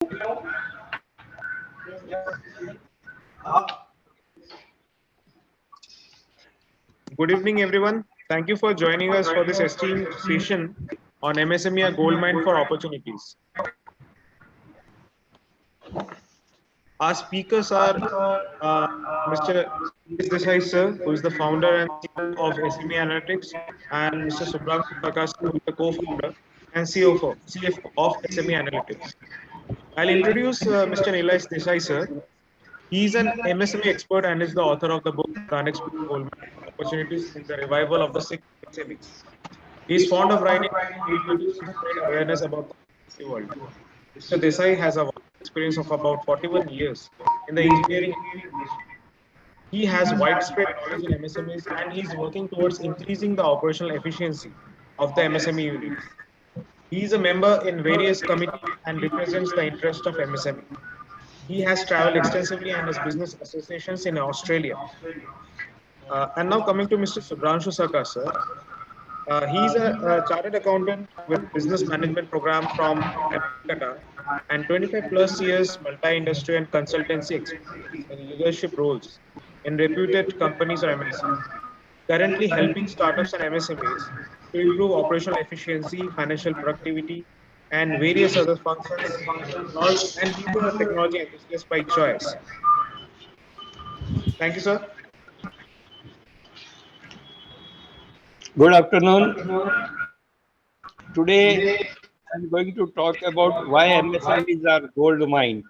Good evening, everyone. Thank you for joining us for this esteemed session on MSME, a gold mine for opportunities. Our speakers are Mr. Desai sir, who is the founder and CEO of SME Analytics, and Mr. Subramanian Prakash, who is the co-founder and CFO of SME Analytics. I'll introduce Mr. Nilesh Desai sir. He is an MSME expert and is the author of the book The Unexpected Gold Mine Opportunities in the Revival of the Sick MSMEs. He is fond of writing to spread awareness about the world. Mr. Desai has a vast experience of about 41 years in the engineering industry. He has widespread knowledge in MSMEs and he is working towards increasing the operational efficiency of the MSME units. He is a member in various committees and represents the interest of MSME. He has traveled extensively and has business associations in Australia. And now coming to Mr. Subramanian Prakash, sir. He's a chartered accountant with business management program from Calcutta and 25 plus years multi-industry and consultancy experience in leadership roles in reputed companies or MNCs. Currently helping startups and MSMEs to improve operational efficiency, financial productivity, and various other functions. And he's a technology enthusiast by choice. Thank you, sir. Good afternoon. Today I'm going to talk about why MSMEs are gold mine.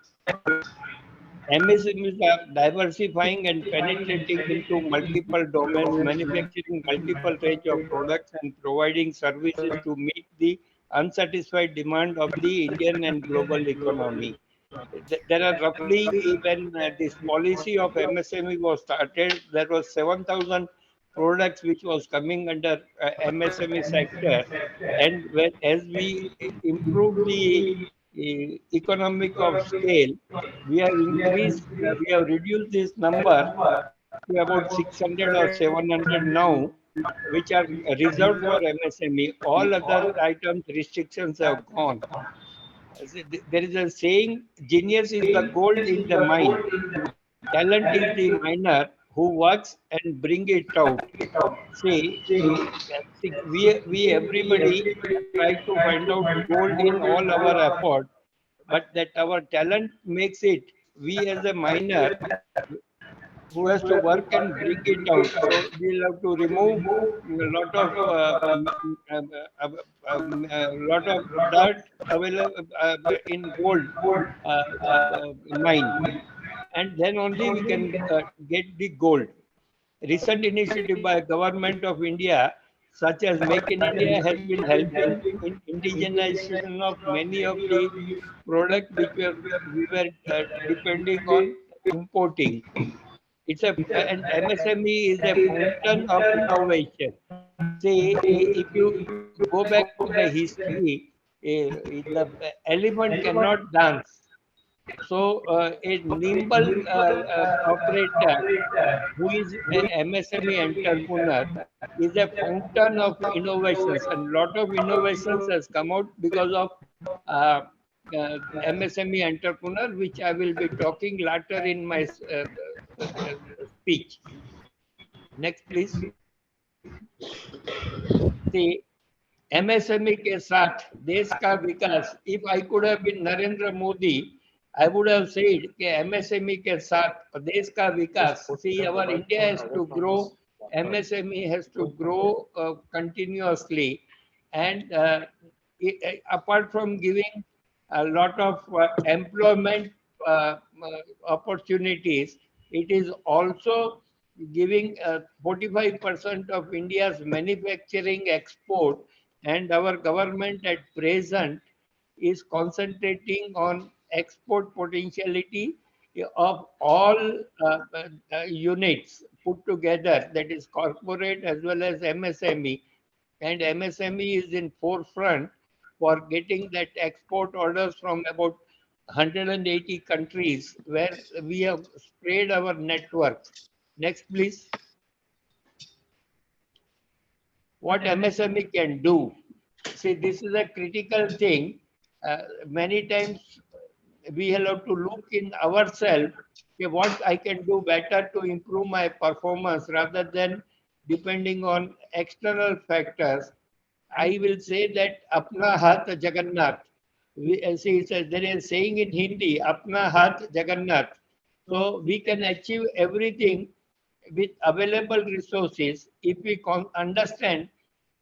MSMEs are diversifying and penetrating into multiple domains, manufacturing multiple range of products and providing services to meet the unsatisfied demand of the Indian and global economy. There are roughly, when this policy of MSME was started, there was 7,000 products which was coming under MSME sector, and as we improve the economic of scale, we have increased, we have reduced this number to about 600 or 700 now, which are reserved for MSME. All other items restrictions have gone. There is a saying, genius is the gold in the mine. Talent is the miner who works and bring it out. See, we everybody try to find out gold in all our effort, but that our talent makes it. We as a miner who has to work and bring it out. So we'll have to remove a lot of dirt available in gold mine, and then only we can get the gold. Recent initiative by Government of India, such as Make in India, has been helping in indigenization of many of the products which we were depending on importing. It's a and MSME is a fountain of innovation. See, if you go back to the history, the elephant cannot dance. So, a nimble operator who is a MSME entrepreneur is a fountain of innovations, and lot of innovations has come out because of uh, MSME entrepreneur, which I will be talking later in my speech. Next, please. See, MSME के साथ देश का विकास. If I could have been Narendra Modi, I would have said कि MSME के साथ देश का विकास. See, our India has to grow. MSME has to grow continuously, and apart from giving a lot of employment opportunities, it is also giving 45% of India's manufacturing export, and our government at present is concentrating on export potentiality of all units put together, that is corporate as well as MSME, and MSME is in forefront for getting that export orders from about 180 countries where we have spread our network. Next, please. What MSME can do. See, this is a critical thing. Many times we have to look in ourselves, okay, what I can do better to improve my performance rather than depending on external factors. I will say that apna hath Jagannath. See, there is a saying in Hindi, apna hath Jagannath. So we can achieve everything with available resources if we understand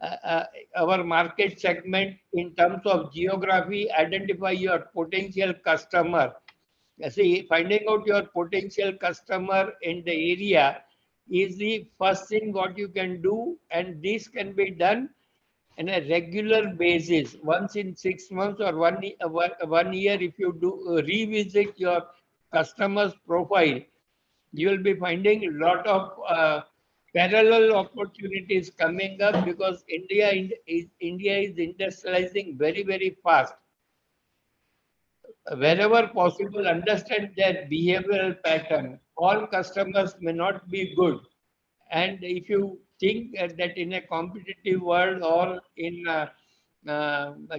uh, uh, our market segment in terms of geography, identify your potential customer. See, finding out your potential customer in the area is the first thing what you can do, and this can be done on a regular basis, once in 6 months or one year. If you do revisit your customer's profile, you will be finding a lot of parallel opportunities coming up because India is industrializing very fast. Wherever possible, understand their behavioral pattern. All customers may not be good, and if you think that in a competitive world or in a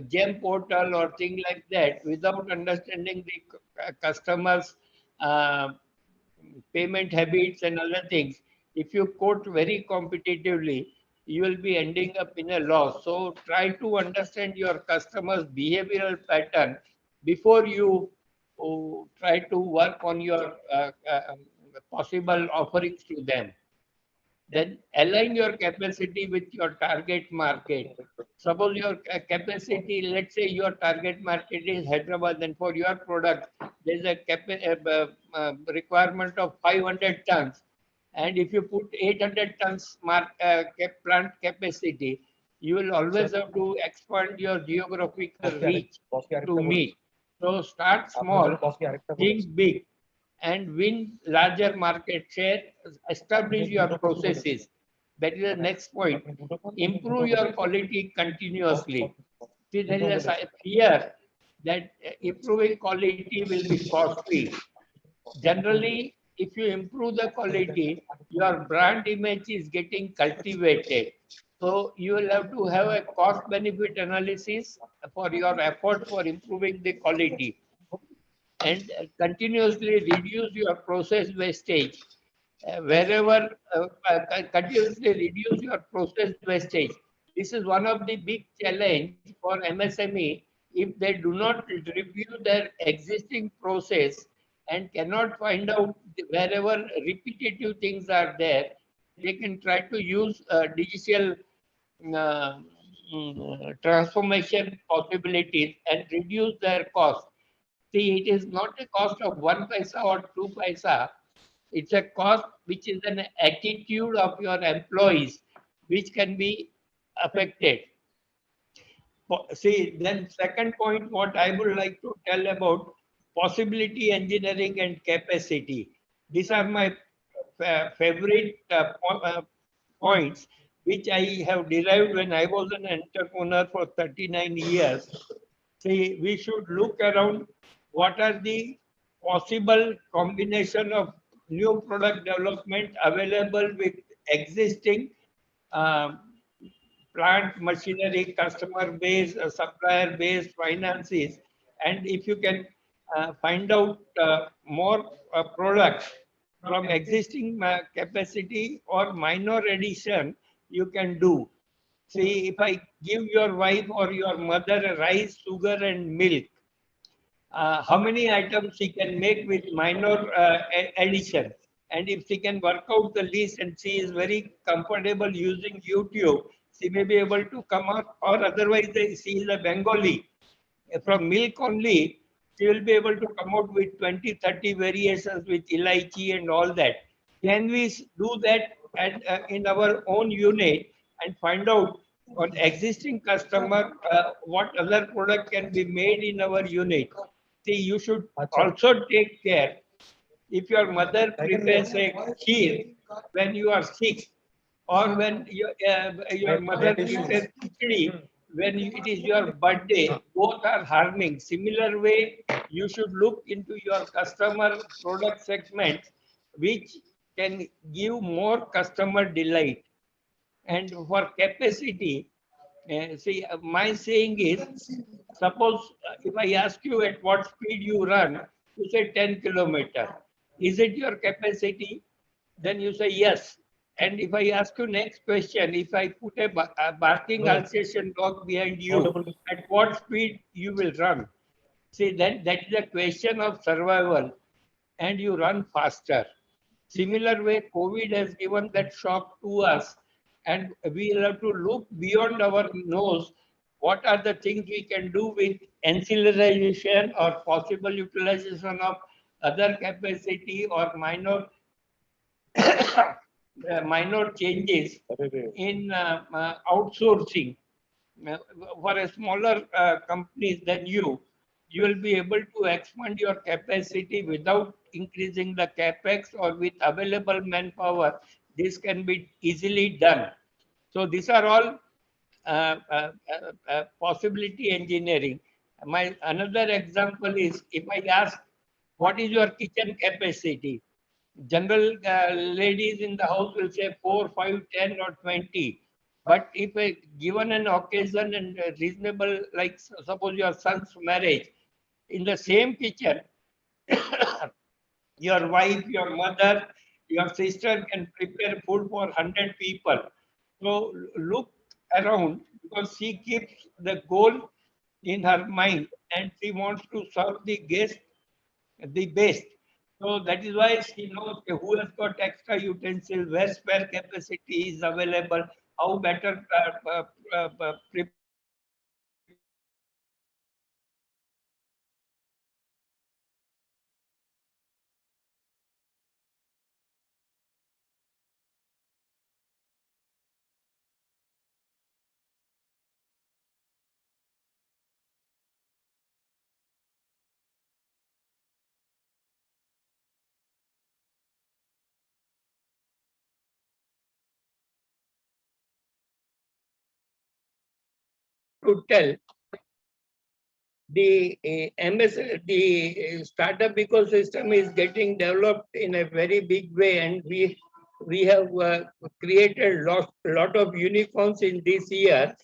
gem portal or thing like that, without understanding the customers' uh, payment habits and other things, if you quote very competitively, you will be ending up in a loss. So try to understand your customers' behavioral pattern before you try to work on your possible offerings to them. Then align your capacity with your target market. Suppose your capacity, let's say your target market is Hyderabad, and for your product, there's a requirement of 500 tons. And if you put 800 tons plant capacity, you will always have to expand your geographical reach to meet. So start small, think big, and win larger market share, establish your processes. That is the next point. Improve your quality continuously. See, there is a fear that improving quality will be costly. Generally, if you improve the quality, your brand image is getting cultivated. So you will have to have a cost benefit analysis for your effort for improving the quality, and continuously reduce your process wastage. Wherever continuously reduce your process wastage. This is one of the big challenge for MSME. If they do not review their existing process and cannot find out wherever repetitive things are there, they can try to use digital uh, transformation possibilities and reduce their cost. See, it is not a cost of 1 paisa or 2 paisa. It's a cost which is an attitude of your employees, which can be affected. See, then second point, what I would like to tell about possibility engineering and capacity. These are my favorite points, which I have derived when I was an entrepreneur for 39 years. See, we should look around what are the possible combination of new product development available with existing um, plant machinery, customer base, supplier base, finances, and if you can find out more products from existing capacity or minor addition, you can do. See, if I give your wife or your mother rice, sugar, and milk, how many items she can make with minor addition. And if she can work out the list and she is very comfortable using YouTube, she may be able to come up, or otherwise she is a Bengali. From milk only, she will be able to come out with 20, 30 variations with elaichi and all that. Can we do that in our own unit and find out on existing customer what other product can be made in our unit? See, you should also take care. If your mother prepares a kheer when you are sick, or when your mother prepares khichdi when it is your birthday, both are harming. Similar way, you should look into your customer product segment, which can give more customer delight. And for capacity, See, my saying is, suppose if I ask you at what speed you run, you say 10 kilometer. Is it your capacity? Then you say yes. And if I ask you next question, if I put a barking Alsatian dog behind you, Audible. at what speed you will run? See, that is a question of survival, and you run faster. Similar way, COVID has given that shock to us, and we will have to look beyond our nose. What are the things we can do with ancillarization or possible utilization of other capacity or minor changes in outsourcing for a smaller companies than you will be able to expand your capacity without increasing the capex or with available manpower. This can be easily done. So these are all possibility engineering. My another example is if I ask, what is your kitchen capacity? General ladies in the house will say 4, 5, 10, or 20. But if a given an occasion and reasonable, like suppose your son's marriage, in the same kitchen, your wife, your mother, your sister can prepare food for 100 people. So look around because she keeps the goal in her mind and she wants to serve the guest the best. So that is why she knows who has got extra utensil, where spare capacity is available, how better prepare food for the guest. So these are all to tell the the startup ecosystem is getting developed in a very big way, and we have created lot of unicorns in this year.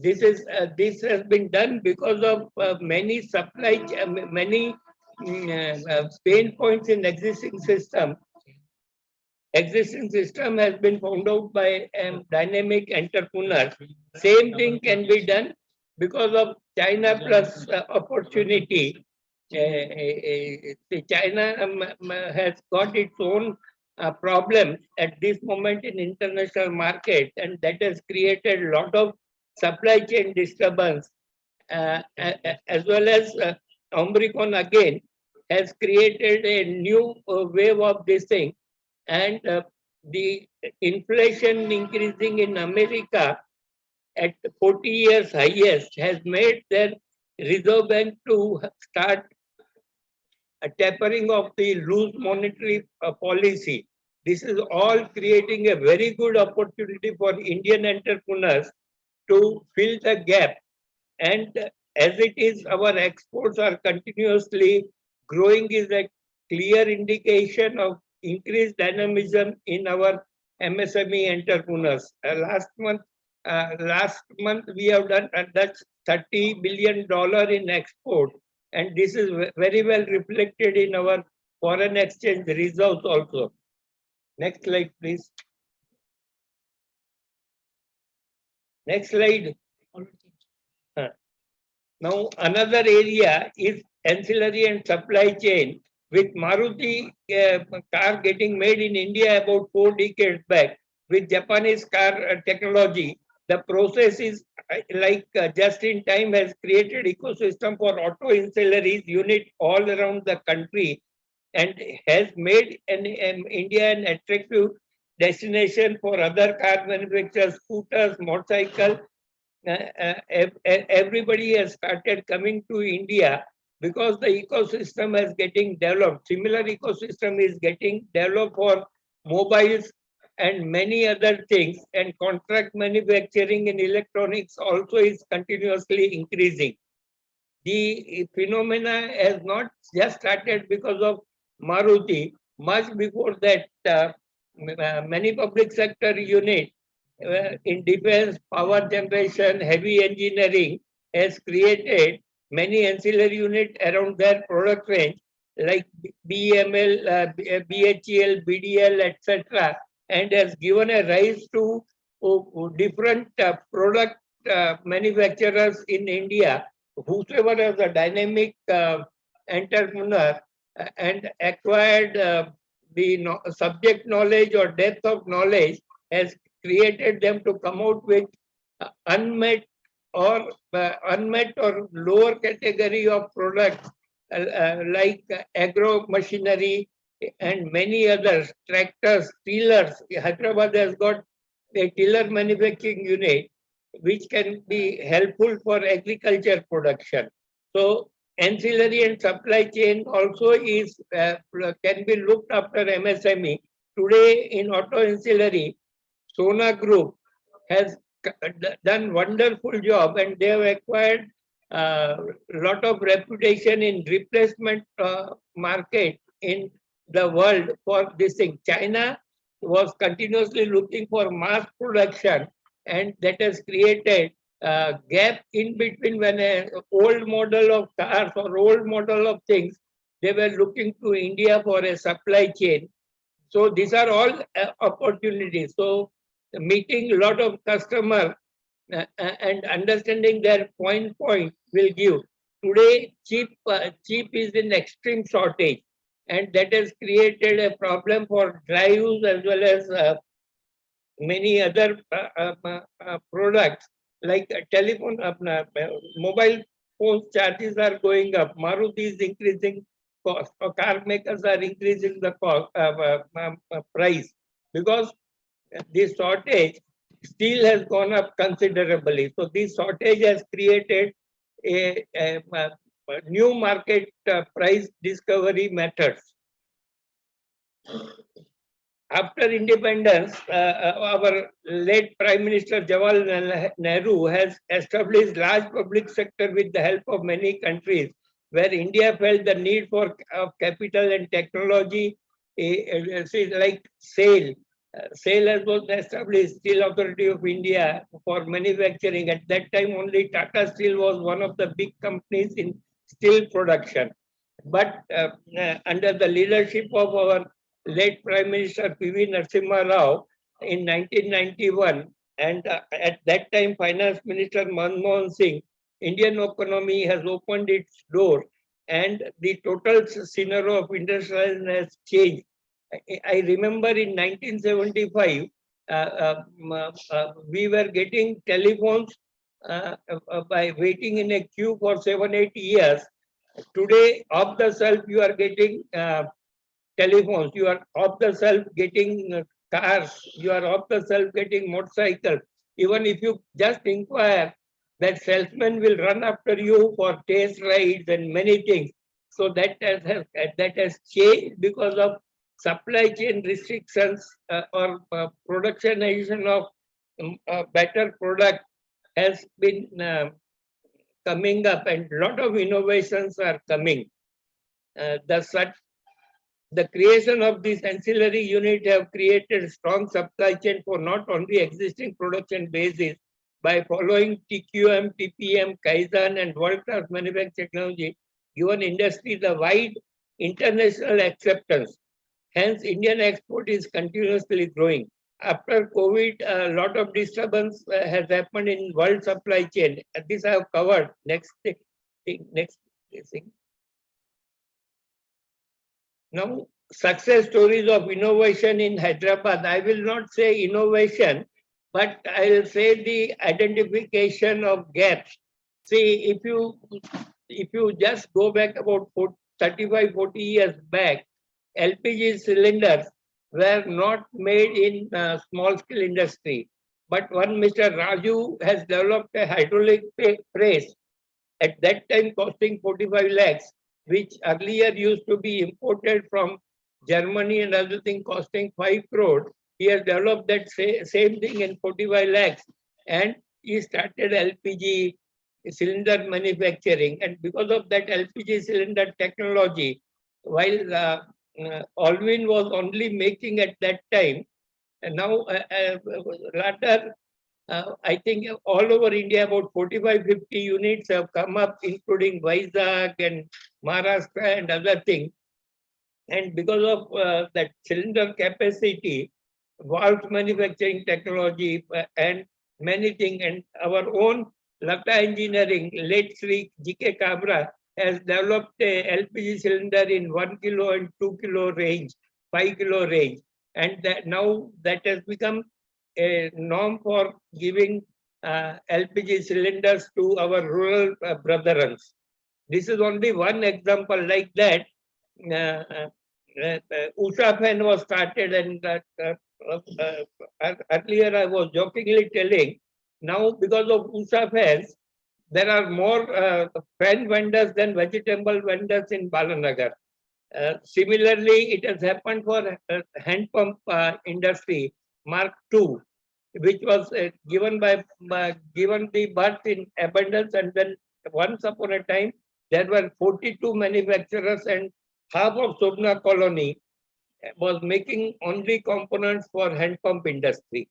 This has been done because of many many pain points in existing system. Existing system has been found out by dynamic entrepreneurs. Same thing can be done because of China plus opportunity. China has got its own problems at this moment in international market, and that has created a lot of supply chain disturbance, as well as Omicron again has created a new wave of this thing, and the inflation increasing in America at 40 years highest has made their Reserve Bank to start a tapering of the loose monetary policy. This is all creating a very good opportunity for Indian entrepreneurs to fill the gap. And as it is, our exports are continuously growing is a clear indication of increased dynamism in our MSME entrepreneurs. Last month we have done that's $30 billion in export, and this is very well reflected in our foreign exchange reserves also. Next slide, please. Next slide. Now, another area is ancillary and supply chain. With Maruti car getting made in India about 4 decades back, with Japanese car technology, the process is just in time has created ecosystem for auto ancillaries unit all around the country, and has made India an attractive destination for other car manufacturers, scooters, motorcycles. Everybody has started coming to India because the ecosystem is getting developed. Similar ecosystem is getting developed for mobiles and many other things, and contract manufacturing in electronics also is continuously increasing. The phenomena has not just started because of Maruti. Much before that, many public sector units in defense, power generation, heavy engineering has created many ancillary units around their product range like BML, BHEL, BDL, etc., and has given a rise to different product manufacturers in India. Whosoever is a dynamic entrepreneur and acquired the subject knowledge or depth of knowledge has created them to come out with unmet or lower category of products like agro machinery and many others, tractors, tillers. Hyderabad has got a tiller manufacturing unit which can be helpful for agriculture production. So ancillary and supply chain also is can be looked after MSME. Today in auto ancillary, Sona Group has done wonderful job and they have acquired a lot of reputation in replacement market in the world for this thing. China was continuously looking for mass production and that has created a gap in between when an old model of cars or old model of things, they were looking to India for a supply chain. So these are all opportunities. So meeting a lot of customers and understanding their point will give. Today, cheap is in extreme shortage, and that has created a problem for drives as well as many other products like telephone, mobile phone charges are going up. Maruti is increasing cost, or car makers are increasing the cost price because this shortage steel has gone up considerably. So this shortage has created a new market price discovery methods. After independence, our late Prime Minister Jawaharlal Nehru has established large public sector with the help of many countries, where India felt the need for capital and technology, like SAIL. SAIL was established, Steel Authority of India, for manufacturing. At that time, only Tata Steel was one of the big companies in steel production. But under the leadership of our late Prime Minister P.V. Narasimha Rao in 1991, and at that time Finance Minister Manmohan Singh, Indian economy has opened its door and the total scenario of industrialization has changed. I remember in 1975, we were getting telephones by waiting in a queue for 7-8 years. Today, off the shelf, you are getting telephones, you are off the shelf getting cars, you are off the shelf getting motorcycles. Even if you just inquire, that salesman will run after you for test rides and many things. So that has changed because of supply chain restrictions or productionization of better product has been coming up, and a lot of innovations are coming. The creation of this ancillary unit have created strong supply chain for not only existing production basis by following TQM, TPM, Kaizen and world-class manufacturing technology, given industry the wide international acceptance. Hence, Indian export is continuously growing. After COVID, a lot of disturbance has happened in world supply chain. This I have covered. Next thing. Now, success stories of innovation in Hyderabad. I will not say innovation, but I will say the identification of gaps. See, if you just go back about 35-40 years back, LPG cylinders were not made in small scale industry. But one Mr. Raju has developed a hydraulic press at that time costing 45 lakhs, which earlier used to be imported from Germany and other thing costing 5 crore. He has developed that same thing in 45 lakhs and he started LPG cylinder manufacturing. And because of that LPG cylinder technology, while Alwyn was only making at that time now, latter, I think all over India, about 45-50 units have come up, including Vizag and Maharashtra and other things. And because of that cylinder capacity, valve manufacturing technology, and many things, and our own Lata Engineering, late Sri G.K. Kabra, has developed a LPG cylinder in 1 kilo and 2 kilo range, 5 kilo range. And that now that has become a norm for giving LPG cylinders to our rural brethren. This is only one example like that. Usha fan was started, and earlier I was jokingly telling, now because of Usha fans, there are more fan vendors than vegetable vendors in Balanagar. Similarly, it has happened for hand pump industry, Mark II, which was given the birth in abundance, and then once upon a time there were 42 manufacturers, and half of Sobna colony was making only components for hand pump industry.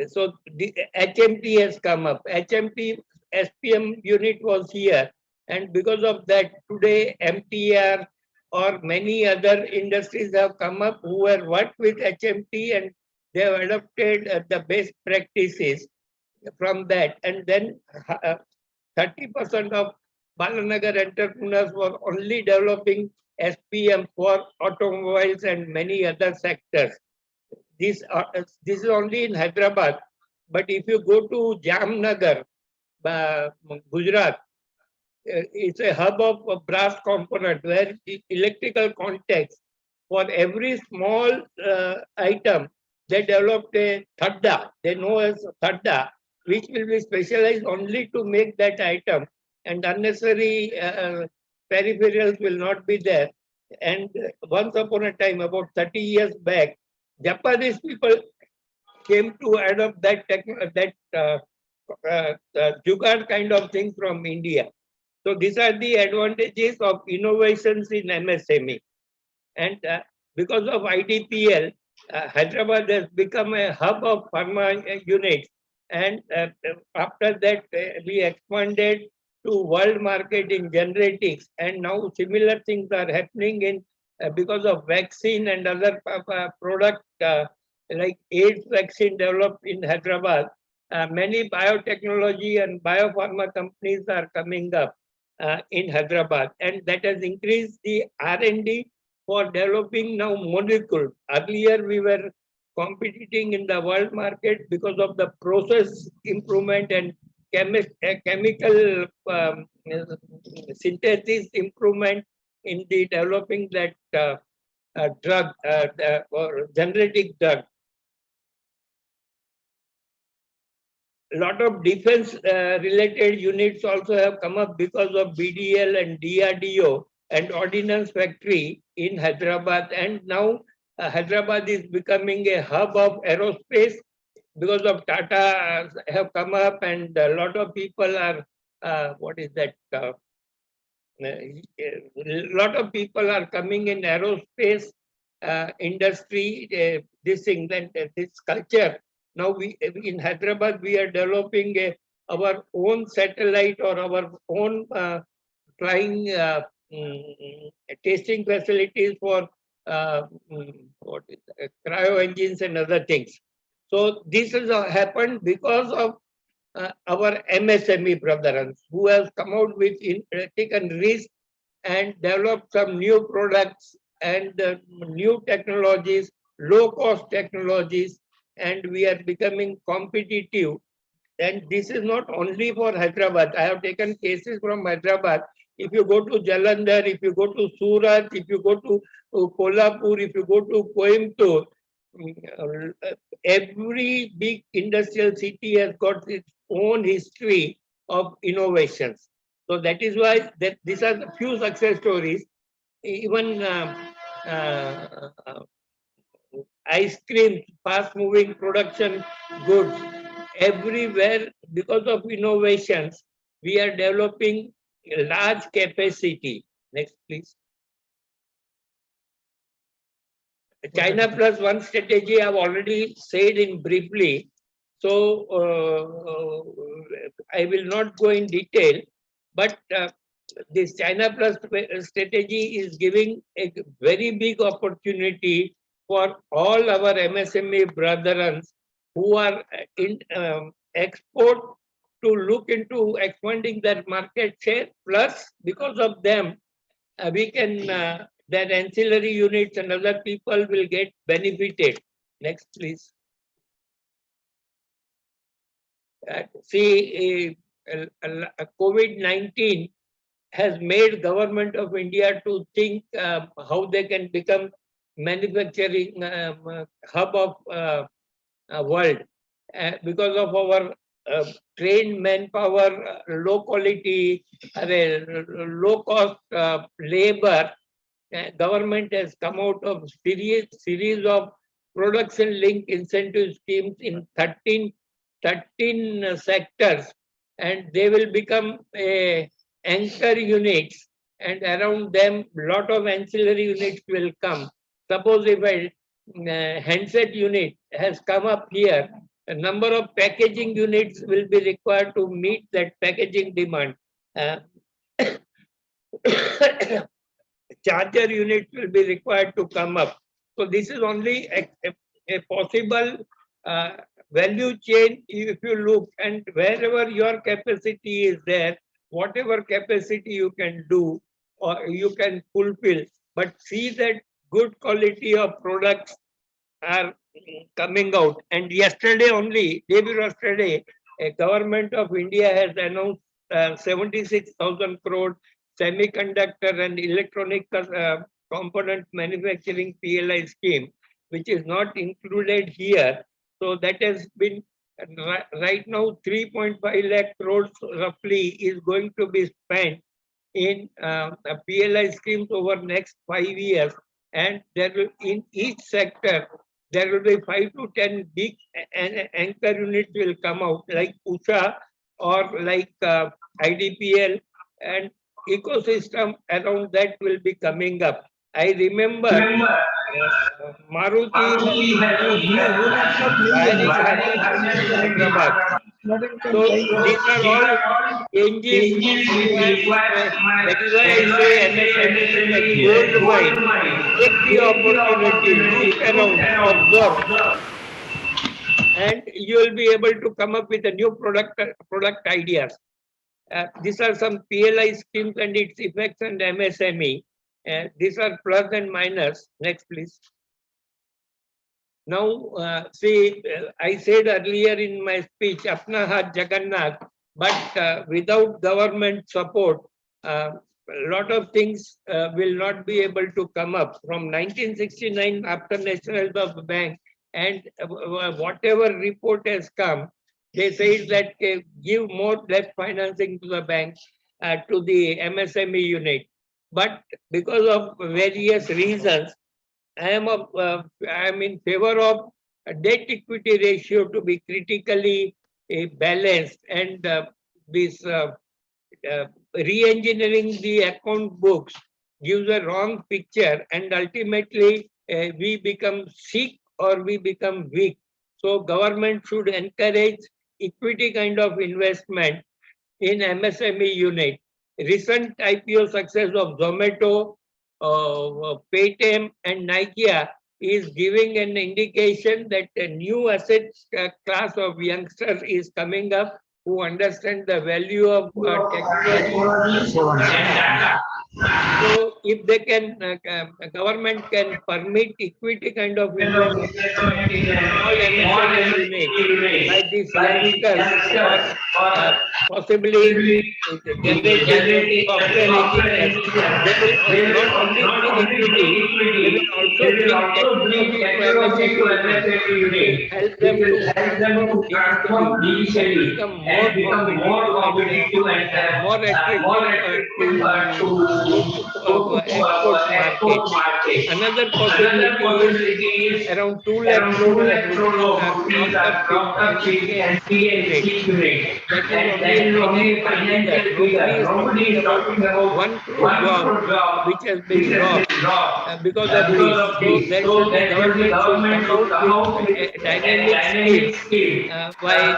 So the HMT has come up. HMT SPM unit was here, and because of that, today MTR or many other industries have come up who have worked with HMT, and they have adopted the best practices from that. And then 30% of Balanagar entrepreneurs were only developing SPM for automobiles and many other sectors. This is only in Hyderabad, but if you go to Jamnagar, Gujarat, it's a hub of brass component where electrical contacts, for every small item, they developed a thadda, they know as thadda, which will be specialized only to make that item, and unnecessary peripherals will not be there. And once upon a time, about 30 years back, Japanese people came to adopt that jugaad kind of thing from India. So these are the advantages of innovations in MSME. And because of IDPL, Hyderabad has become a hub of pharma units. And after that, we expanded to world market in generics. And now similar things are happening in because of vaccine and other product like AIDS vaccine developed in Hyderabad. Many biotechnology and biopharma companies are coming up in Hyderabad, and that has increased the R&D for developing now molecules. Earlier, we were competing in the world market because of the process improvement and chemical synthesis improvement in the developing that drug or generic drug. A lot of defense related units also have come up because of BDL and DRDO and ordnance factory in Hyderabad. And now Hyderabad is becoming a hub of aerospace because of Tata have come up, and a lot of people are, a lot of people are coming in aerospace industry, this thing, this culture. Now we in Hyderabad, we are developing our own satellite or our own flying testing facilities for cryo engines and other things. So this has happened because of our MSME brothers who have come out with taken risk and developed some new products and new technologies, low cost technologies, and we are becoming competitive. And this is not only for Hyderabad. I have taken cases from Hyderabad. If you go to Jalandhar, if you go to Surat, if you go to Kolhapur, if you go to Coimbatore, every big industrial city has got its own history of innovations. So that is why these are a few success stories. Even ice cream, fast-moving production goods, everywhere because of innovations, we are developing a large capacity. Next, please. China plus one strategy I've already said in briefly. So I will not go in detail, but this China plus strategy is giving a very big opportunity for all our MSME brethren who are in export to look into expanding their market share. Plus, because of them, we can their ancillary units and other people will get benefited. Next, please. See, COVID-19 has made government of India to think how they can become manufacturing hub of world because of our trained manpower, low quality, low cost labor. Government has come out of series of production link incentive schemes in 13 sectors, and they will become anchor units, and around them lot of ancillary units will come. Suppose if a handset unit has come up here, a number of packaging units will be required to meet that packaging demand. Charger units will be required to come up. So this is only a possible value chain if you look, and wherever your capacity is there, whatever capacity you can do or you can fulfill, but see that good quality of products are coming out. And yesterday only, day before yesterday, a government of India has announced 76,000 crore semiconductor and electronic component manufacturing PLI scheme, which is not included here. So that has been right now 3.5 lakh crores roughly is going to be spent in PLI schemes over next 5 years, and there will in each sector there will be 5 to 10 big anchor units will come out like Usha or like IDPL, and ecosystem around that will be coming up. I remember Maruti has huge hiring happening in Hyderabad. So these are all changes required. That is why I say MSME is a gold mine. Take the opportunity, look around, observe, and you will be able to come up with a new product ideas. These are some PLI schemes and its effects and MSME. These are plus and minus. Next, please. Now, see, I said earlier in my speech, Apna Hath Jagannath, but without government support, a lot of things will not be able to come up. From 1969, after National Bank, and whatever report has come, they say that give more debt financing to the bank, to the MSME unit. But because of various reasons, I am in favor of a debt equity ratio to be critically balanced, and this re-engineering the account books gives a wrong picture, and ultimately we become sick or we become weak. So government should encourage equity kind of investment in MSME unit. Recent IPO success of Zomato, Paytm and Nokia is giving an indication that a new asset class of youngsters is coming up who understand the value of technology. So if they can, government can permit equity kind of investment in small MSME units by these youngsters, or possibly generating software engineers, they will not only bring equity, they will also bring technology to MSME unit, help them to transform digitally and become more competitive and more attractive to go to export market. market. Another possibility is around 2 lakh crore of rupees are propped up in NPA and CA rate. That is only a finite figure. Nobody is talking about 1 crore job which has been dropped because of this. So there should be, government should come out with a dynamic scheme where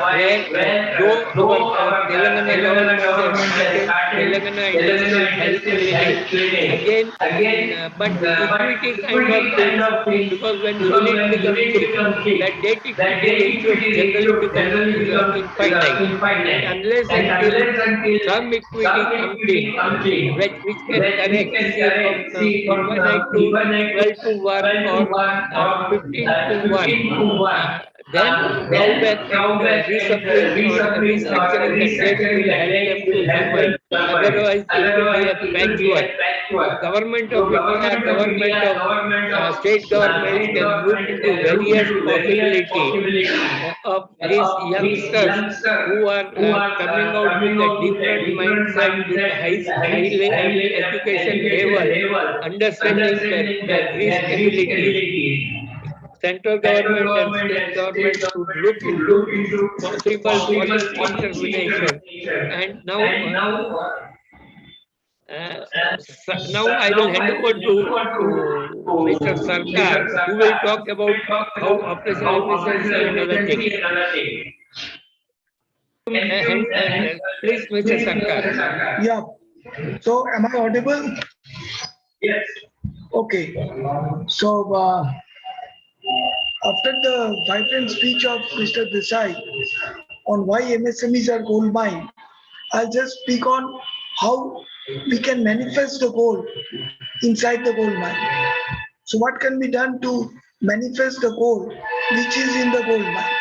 though our Telangana government has started Telangana Industrial Health Clinic again, but equity kind of things, because when unit becomes big, that debt equity ratio generally becomes infinite, and unless until some equity comes in, which can correct, say from infinite to 12 to 1 or 15 to 1, then drawback and reshuffling or restructuring the debt will help them to survive. Otherwise, it will be a patchwork. Government of India, government of state governments can look into various possibilities of these youngsters who are coming out with a different mindset, with high education level, understanding the risk ability. Central government and state government should look into possible policy intervention. And now I will hand over to Mr. Sarkar, who will talk about how operational efficiency and other things. Please, Mr. Sarkar. Yeah. So, am I audible? Yes. Okay. So, after the vibrant speech of Mr. Desai on why MSMEs are gold mine, I'll just speak on how we can manifest the gold inside the gold mine. So, what can be done to manifest the gold which is in the gold mine?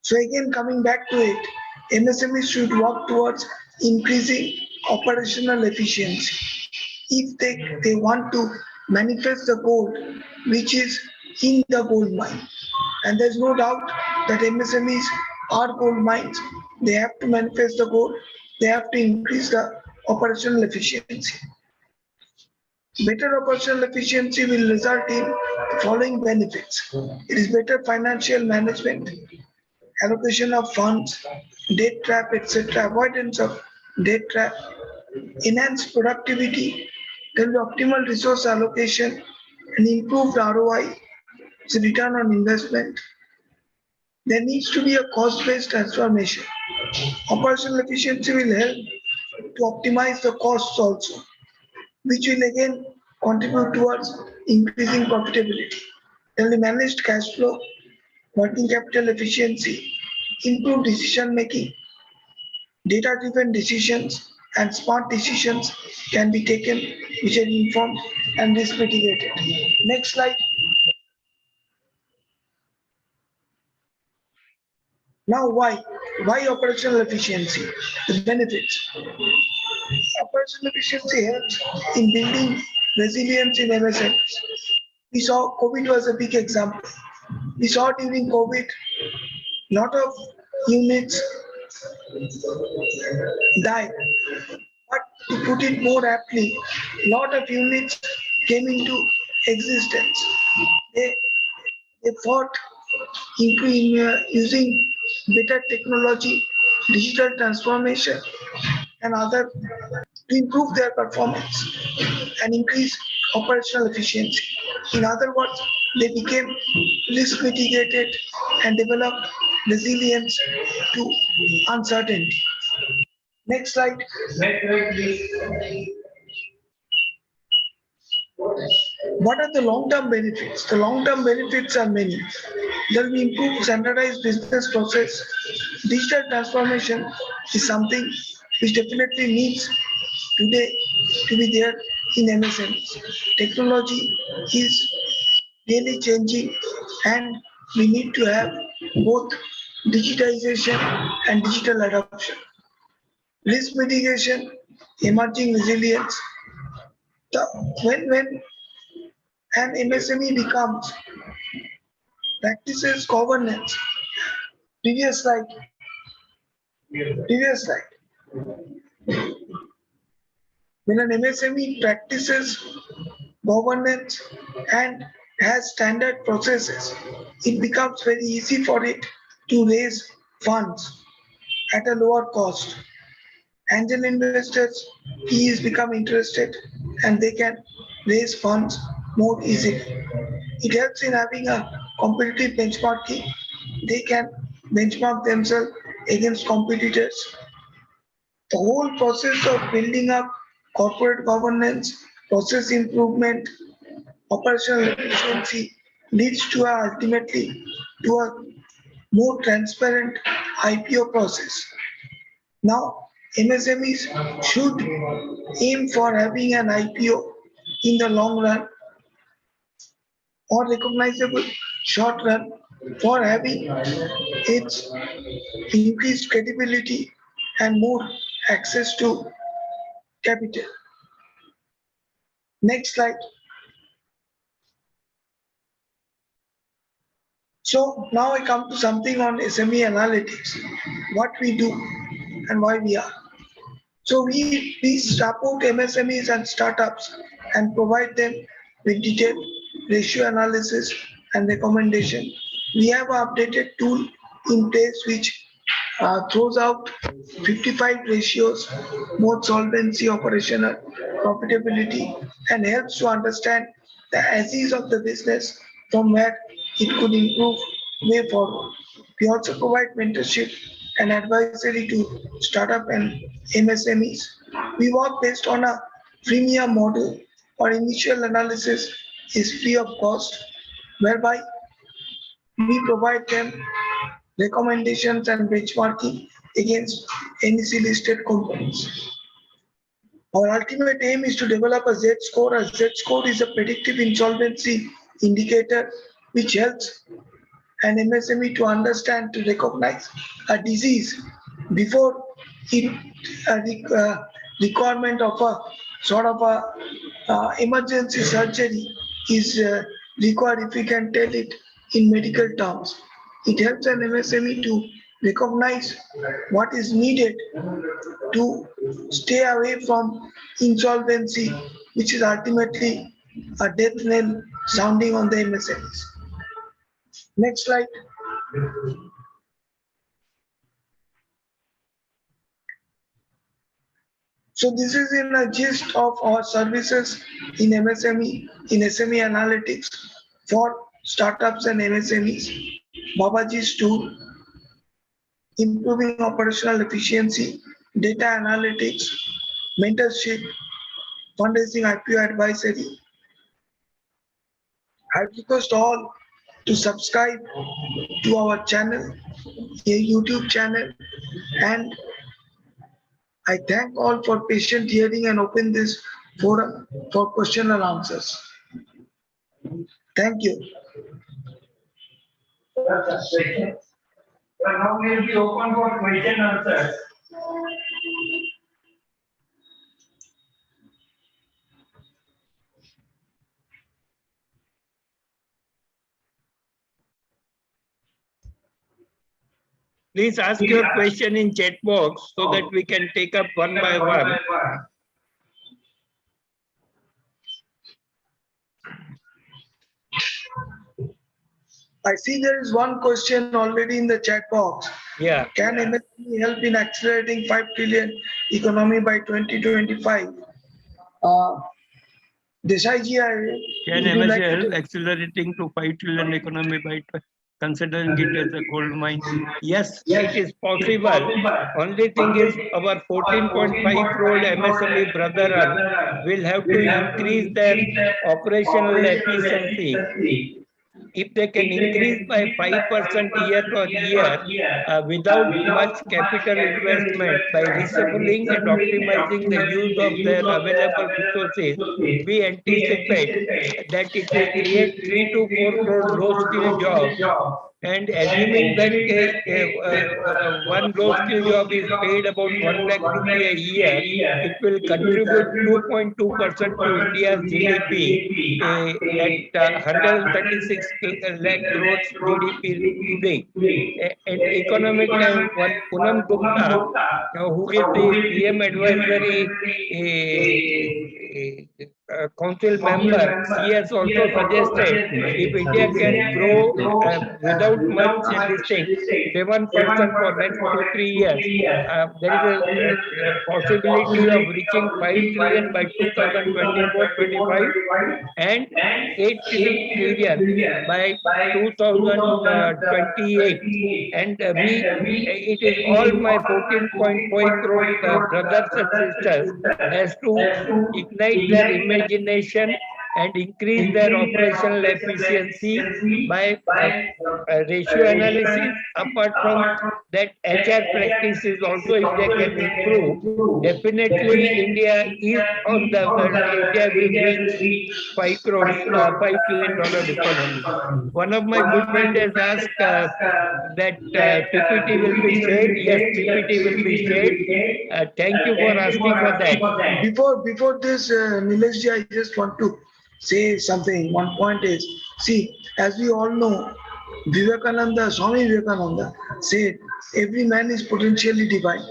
So, again, coming back to it, MSMEs should work towards increasing operational efficiency. If they want to manifest the gold which is in the gold mine. And there's no doubt that MSMEs are gold mines. They have to manifest the gold. They have to increase the operational efficiency. Better operational efficiency will result in the following benefits. It is better financial management, allocation of funds, debt trap, etc., avoidance of debt trap, enhanced productivity, there will be optimal resource allocation and improved ROI, so return on investment. There needs to be a cost-based transformation. Operational efficiency will help to optimize the costs also, which will again contribute towards increasing profitability. There will be managed cash flow, working capital efficiency, improved decision making, data-driven decisions and smart decisions can be taken which are informed and risk mitigated. Next slide. Now why? Why operational efficiency? The benefits. Operational efficiency helps in building resilience in MSMEs. We saw COVID was a big example. We saw during COVID, lot of units died. But to put it more aptly, lot of units came into existence. They fought into using better technology, digital transformation, and other to improve their performance and increase operational efficiency. In other words, they became risk mitigated and developed resilience to uncertainty. Next slide. What are the long-term benefits? The long-term benefits are many. There will be improved standardized business process. Digital transformation is something which definitely needs today to be there in MSMEs. Technology is really changing and we need to have both digitization and digital adoption. Risk mitigation, emerging resilience. When an MSME becomes practices governance. Previous slide. When an MSME practices governance, and has standard processes, it becomes very easy for it to raise funds at a lower cost. Angel investors, PEs become interested and they can raise funds more easily. It helps in having a competitive benchmarking. They can benchmark themselves against competitors. The whole process of building up corporate governance, process improvement, operational efficiency leads to ultimately to a more transparent IPO process. Now, MSMEs should aim for having an IPO in the long run or recognizable short run for having its increased credibility and more access to capital. Next slide. So now I come to something on SME analytics, what we do and why we are. So we support MSMEs and startups and provide them with detailed ratio analysis and recommendation. We have an updated tool in place which throws out 55 ratios, both solvency, operational, profitability, and helps to understand the axes of the business from where it could improve way forward. We also provide mentorship and advisory to startup and MSMEs. We work based on a freemium model. Our initial analysis is free of cost, whereby we provide them recommendations and benchmarking against NEC listed companies. Our ultimate aim is to develop a Z score. A Z score is a predictive insolvency indicator which helps an MSME to understand, to recognize a disease before requirement of a sort of a emergency surgery is required, if we can tell it in medical terms. It helps an MSME to recognize what is needed to stay away from insolvency, which is ultimately a death knell sounding on the MSMEs. Next slide. So this is in a gist of our services in MSME, in SME analytics for startups and MSMEs. Babaji's tool, improving operational efficiency, data analytics, mentorship, fundraising, IPO advisory. I request all to subscribe to our channel, a YouTube channel, and I thank all for patient hearing and open this forum for question and answers. Thank you. Now we will be open for question and answers. Please ask your question in chat box so that we can take up one by one. I see there is one question already in the chat box. Yeah. Can MSME help in accelerating 5 trillion economy by 2025? Desai-ji, Can MSME help accelerating to 5 trillion economy by considering it as a gold mine? Yes, it is possible. Only thing is our 14.5 crore MSME brethren will have to increase their operational efficiency. If they can increase by 5% year on year without much capital investment by reshuffling and optimizing the use of their available resources, we anticipate that it will create 3 to 4 crore low-skill jobs. And assuming that one low-skill job is paid about 1 lakh rupee a year, it will contribute 2.2% to India's GDP at 136 lakh crores GDP today. And economic time, one Poonam Gupta, who is the PM advisory council member, she has also suggested if India can grow without much this thing, 7% for next 2-3 years, there is a possibility of reaching 5 trillion by 2024-25 and 8 trillion by 2028. And it is all my 14.5 crore brothers and sisters has to ignite their imagination and increase their operational efficiency by ratio analysis. Apart from that, HR practices also, if they can improve, definitely India is on the India will reach 5 crores, $5 trillion economy. One of my good friends has asked that PPT will be shared. Yes, PPT will be shared. Thank you for asking for that. Before this, Nileshji, I just want to say something. One point is, see, as we all know, Swami Vivekananda said, every man is potentially divine.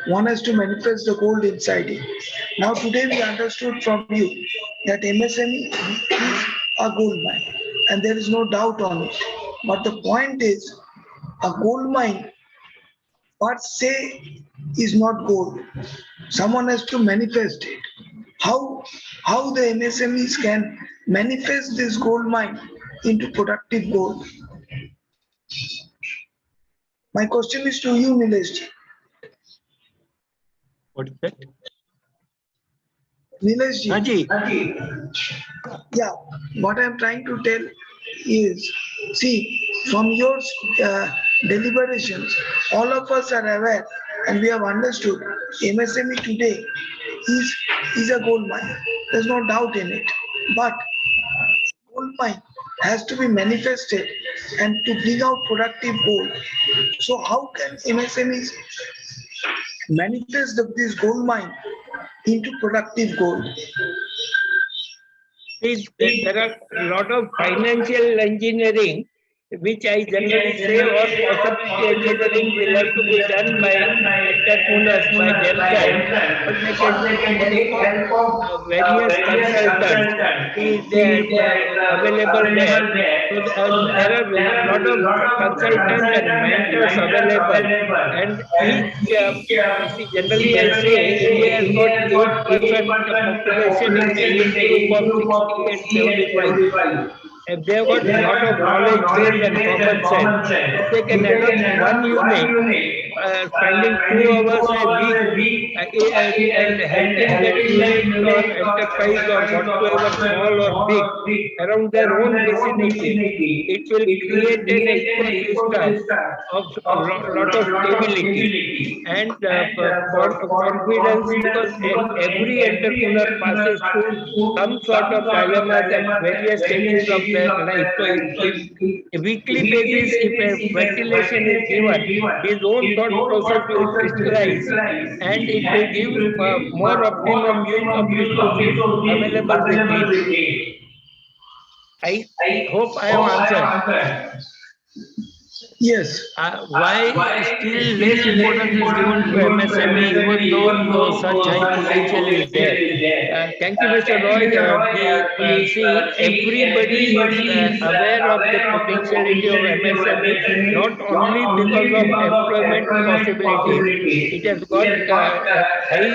One has to manifest the gold inside him. Now today we understood from you that MSME is a gold mine and there is no doubt on it. But the point is, a gold mine per se is not gold. Someone has to manifest it. How the MSMEs can manifest this gold mine into productive gold? My question is to you, Nilesh. What is that? Nilesh, Haji. yeah, what I'm trying to tell is, see, from your deliberations, all of us are aware and we have understood MSME today is a gold mine. There's no doubt in it. But gold mine has to be manifested and to bring out productive gold. So how can MSMEs manifest this gold mine into productive gold? There are a lot of financial engineering, which I generally say, or possibility engineering will have to be done by entrepreneurs, by themselves, or they can take help of various consultants. They are available there. So there are a lot of consultants and mentors available, and each see, generally I say India has got 8% population in the age group of 60 and 75. If they have got a lot of knowledge base and common sense, if they can adopt one unit, spending 2 hours a week and helping that unit or enterprise or whatsoever, small or big, around their own vicinity, it will create an ecosystem of a lot of stability and confidence, because every entrepreneur passes through some sort of dilemmas at various stages of their life. So if a weekly basis, if a ventilation is given, his own thought process will crystallize and it will give more optimum use of resources available with him. I hope I have answered. Yes. Why still less importance is given to MSME, even though such high potential is there? Thank you, Mr. Roy. You see, everybody is aware of the potentiality of MSME, not only because of employment possibilities. It has got high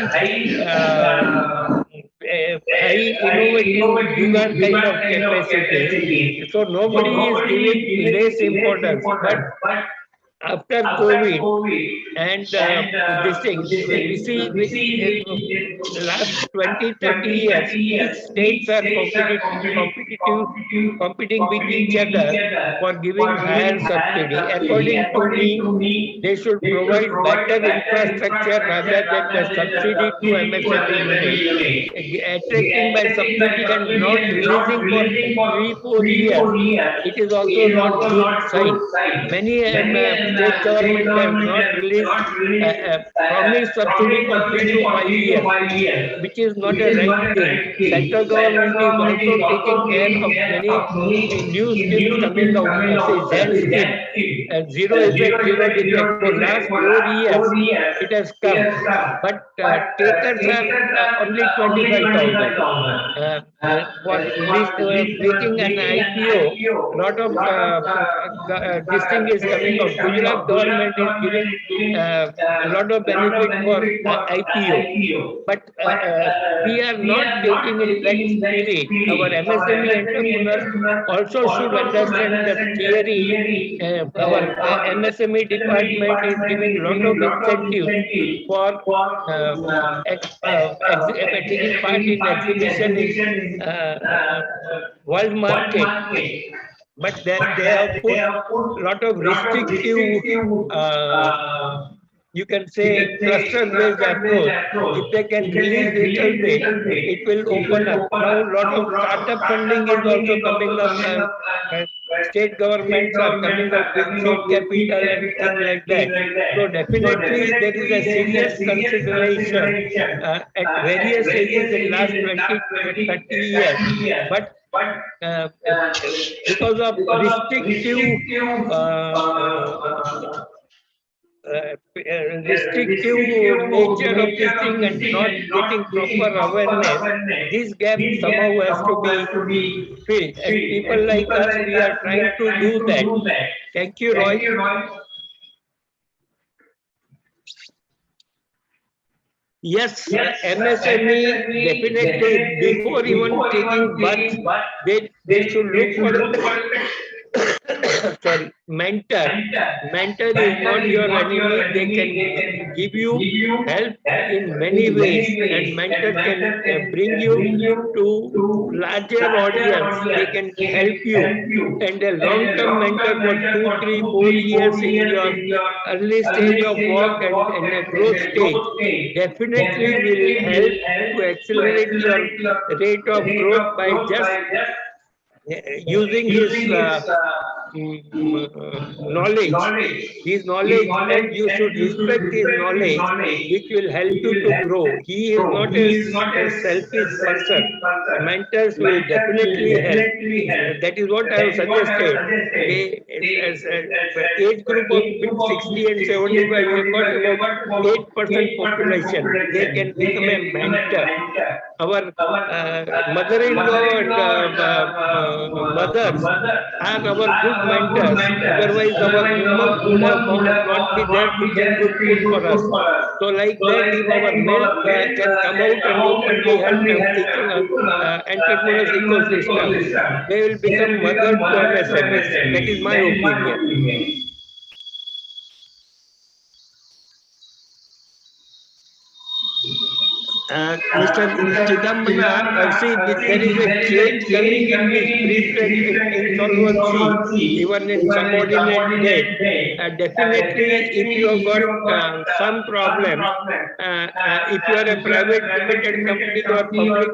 innovative Jugaad kind of capacities. So nobody is giving less importance. But after COVID and this thing, we see last 20-30 years, each states are competing with each other for giving higher subsidy. According to me, they should provide better infrastructure rather than the subsidy to MSME units. Attracting by subsidy and not releasing for 3-4 years, it is also not good sign. Many state government has not released promised subsidy for 3 to 5 years, which is not a right thing. Central government is also taking care of many new schemes coming out. Say Z scheme, zero effect, zero defect. For last 4 years, it has come, but takers are only 25,000. For making an IPO, lot of this thing is coming out. Gujarat government is giving a lot of benefit for IPO, but we are not taking in that spirit. Our MSME entrepreneurs also should understand the theory. Our MSME department is giving a lot of incentives for taking part in exhibition in world market, but they have put a lot of restrictive, you can say, cluster-based approach. If they can release little bit, it will open up. Now, a lot of startup funding is also coming up. State governments are coming up with seed capital and things like that. So definitely there is a serious consideration at various stages in last 20-30 years. But because of restrictive nature of this thing and not getting proper awareness, this gap somehow has to be filled. And people like us, we are trying to do that. Thank you, Roy. Yes, MSME definitely, before even taking birth, they should look for sorry, mentor. Mentor is not your enemy. They can give you help in many ways, and mentor can bring you to larger audience. They can help you, and a long-term mentor for 2, 3, 4 years in your early stage of work and a growth stage definitely will help to accelerate your rate of growth by just using his knowledge, and you should respect his knowledge, which will help you to grow. He is not a selfish person. Mentors will definitely help. That is what I have suggested. As an age group of 60 and 75, we have got about 8% population. They can become a mentor. Our mother-in-law and mothers are our good mentors. Otherwise, our women would have not be there to give good food for us. So, like that, if our milk can come out and openly help entrepreneurs ecosystem, they will become mother to MSMEs. That is my opinion. Mr. Chidambara, see, there is a change coming in this insolvency, even in subordinate debt. Definitely, if you have got some problem, if you are a private limited company or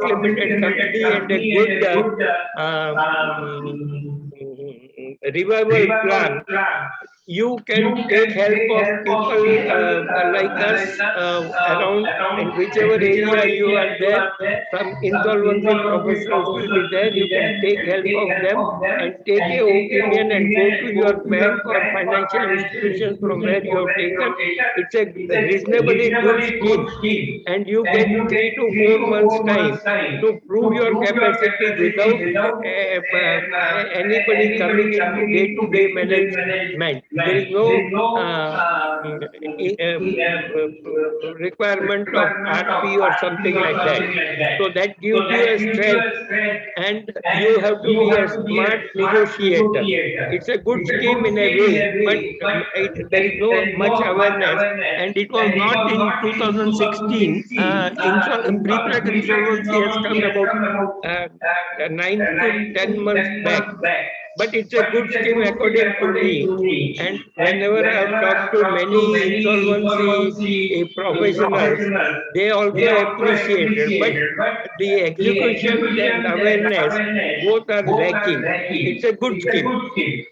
public limited company and a good revival plan, you can take help of people like us around in whichever area you are there. Some insolvency professionals will be there. You can take help of them and take a opinion and go to your bank or financial institutions from where you have taken. It's a reasonably good scheme, and you get 3 to 4 months time to prove your capacity without anybody coming into day-to-day management. There is no requirement of RP or something like that. So that gives you a strength, and you have to be a smart negotiator. It's a good scheme in a way, but there is no much awareness, and it was not in 2016. Pre-plat insolvency has come about 9 to 10 months back. But it's a good scheme according to me. And whenever I've talked to many insolvency professionals, they also appreciate it. But the execution and awareness, both are lacking. It's a good scheme.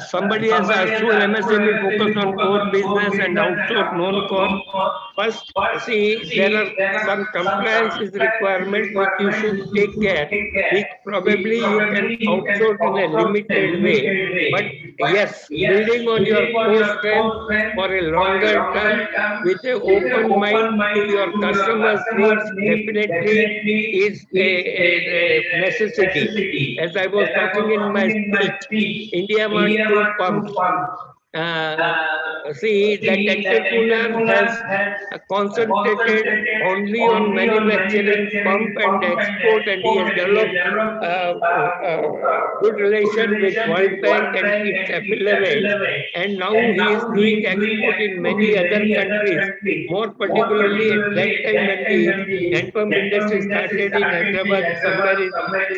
Somebody has asked, should MSME focus on core business and outsource non-core? First, see, there are some compliance requirement which you should take care, which probably you can outsource in a limited way. But yes, building on your core strength for a longer term with an open mind to your customers' needs definitely is a necessity. As I was talking in my speech, India wants two pumps. See, that entrepreneur has concentrated only on manufacturing pump and export, and he has developed good relation with World Bank and its affiliates, and now he is doing export in many other countries. More particularly at that time when the hand pump industry started in Hyderabad somewhere in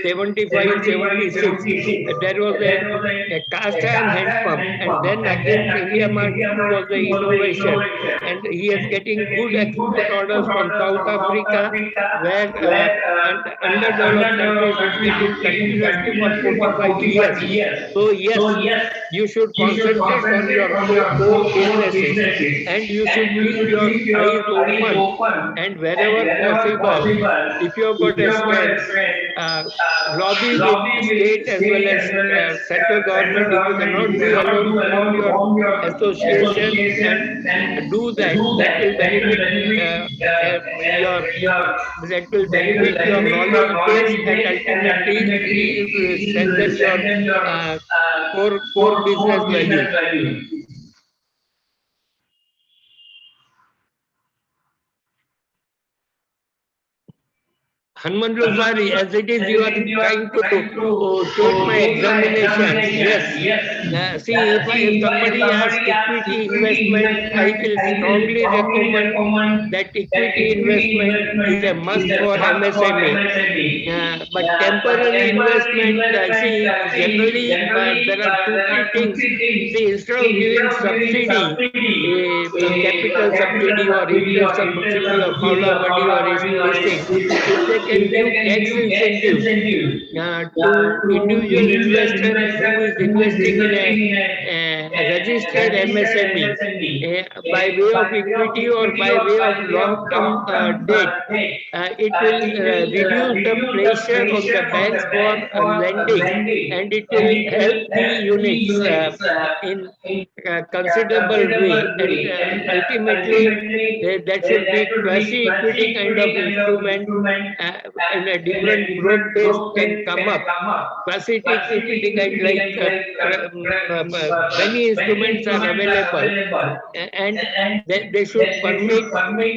75, 76, there was a cast iron hand pump, and then again India Mart was the innovation, and he is getting good export orders from South Africa, where underdeveloped countries is getting continuously for 45 years. So yes, you should concentrate on your core businesses, and you should keep your eyes open, and wherever possible, if you have got a strength, lobby with state as well as central government. If you cannot do alone, form your association and do that. That will benefit your knowledge base, and ultimately it will strengthen your core business value. Hanumanju Sari, as it is, you are trying to take my examination. Yes. See, if somebody asks equity investment, I will strongly recommend that equity investment is a must for MSME. But temporary investment, see, generally there are 2-3 things. See, instead of giving subsidy, capital subsidy or interest subsidy or Paula Buddy or this thing, if they can give tax incentives to individual investor who is investing in a registered MSME by way of equity or by way of long-term debt, it will reduce the pressure on the banks for lending, and it will help the units in a considerable way, and ultimately that should be quasi-equity kind of instrument in a different growth phase can come up. Quasi-equity kind many instruments are available, and they should permit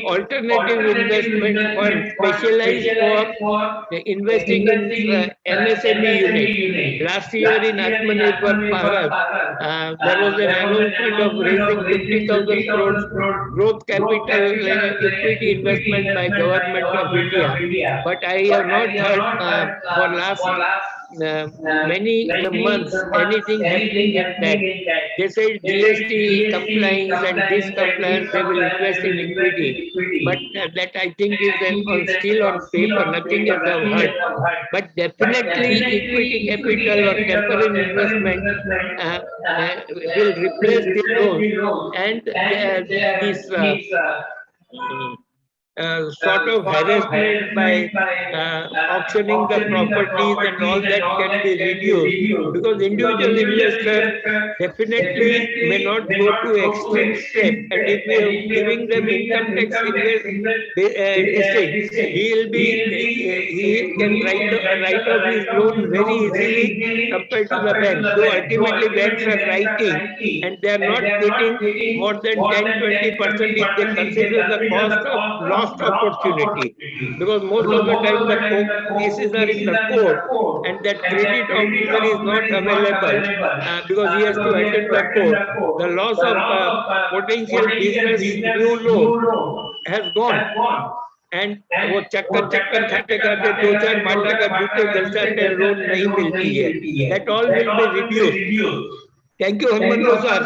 alternative investment funds specialized for investing in MSME unit. Last year in Sme Bharat, there was an announcement of raising 50,000 crores growth capital equity investment by government of India. But I have not heard for last many months anything happening in that. They said GST compliance and this compliance, they will invest in equity. But that I think is still on paper, nothing has heard. But definitely equity capital or temporary investment will replace the loan, and this sort of harassment by auctioning the properties and all that can be reduced, because individual investor definitely may not go to extreme step, and if we are giving them income tax he can write off his loan very easily compared to the bank. So ultimately banks are writing, and they are not getting more than 10-20% if they consider the cost of lost opportunity, because most of the time the cases are in the court, and that credit officer is not available because he has to attend the court. The loss of potential business new loan has gone, and वो चक्कर खाते खाते 2-4 माता का जूते दर्शाते loan नहीं मिलती है. That all will be reduced. Thank you, Hanumanju sir.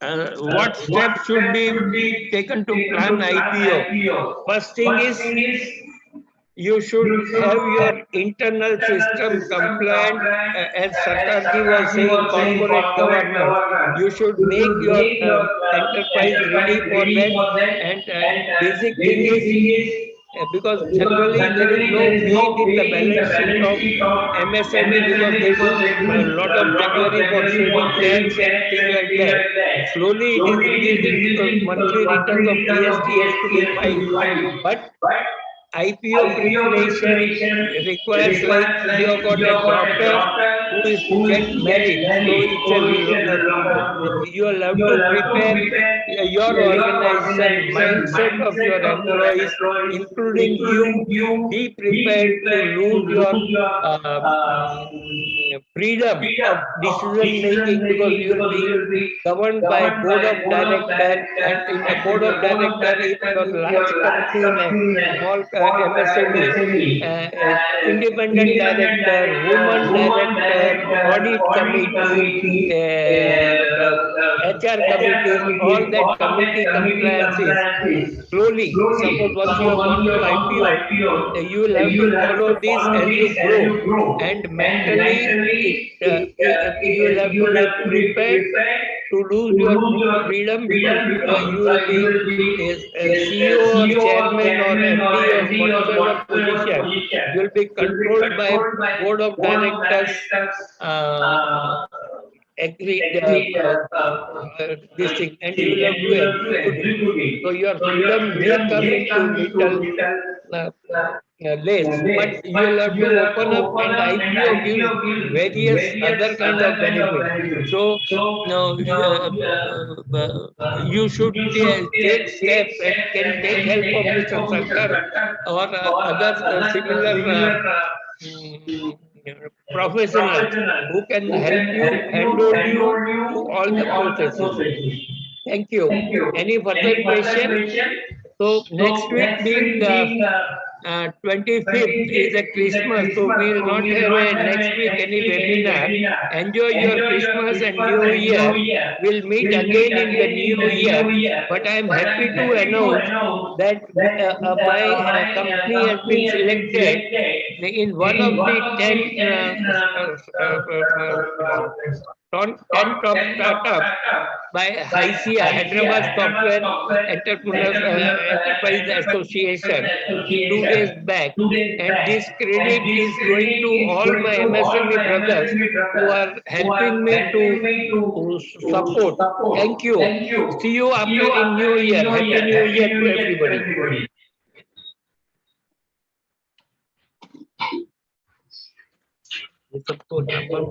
What steps should be taken to plan IPO? First thing is, you should have your internal system compliant, as Sarkarji was saying, corporate governance. You should make your enterprise ready for that. And basic thing is, because generally there is no weight in the balance sheet of MSME, because they do a lot of jaggery for saving tax and things like that. Slowly it is increasing because monthly returns of GST has to be filed. But IPO preparation requires, like you have got a daughter who is to get married, so it's you will have to prepare your organization, mindset of your employees, including you. Be prepared to lose your freedom of decision making, because you will be governed by board of director, and in the board of director, if your large company in a small MSME, independent director, woman director, audit committee, HR committees, all that committee compliances. Slowly, suppose once you have gone to IPO, you will have to follow this as you grow, and mentally you will have to be prepared to lose your freedom, because you will be a CEO or chairman or MD or whatsoever position. You will be controlled by board of directors. Agreed this thing, and you will have to execute it. So your freedom may come into little less, but you will have to open up, and IPO gives various other kind of benefits. So now you should take steps and can take help of Mr. Sarkar or other similar professionals who can help you, handhold you through all the processes. Thank you. Any further question? So next week being 25th is a Christmas, so we will not have a next week any webinar. Enjoy your Christmas and New Year. We'll meet again in the New Year. But I am happy to announce that my company has been selected in one of the 10 top startups by HISIA, Hyderabad Software Entrepreneurs Enterprise Association, 2 days back. And this credit is going to all my MSME brothers who are helping me to support. Thank you. See you after in New Year. Happy New Year to everybody. ये सबको number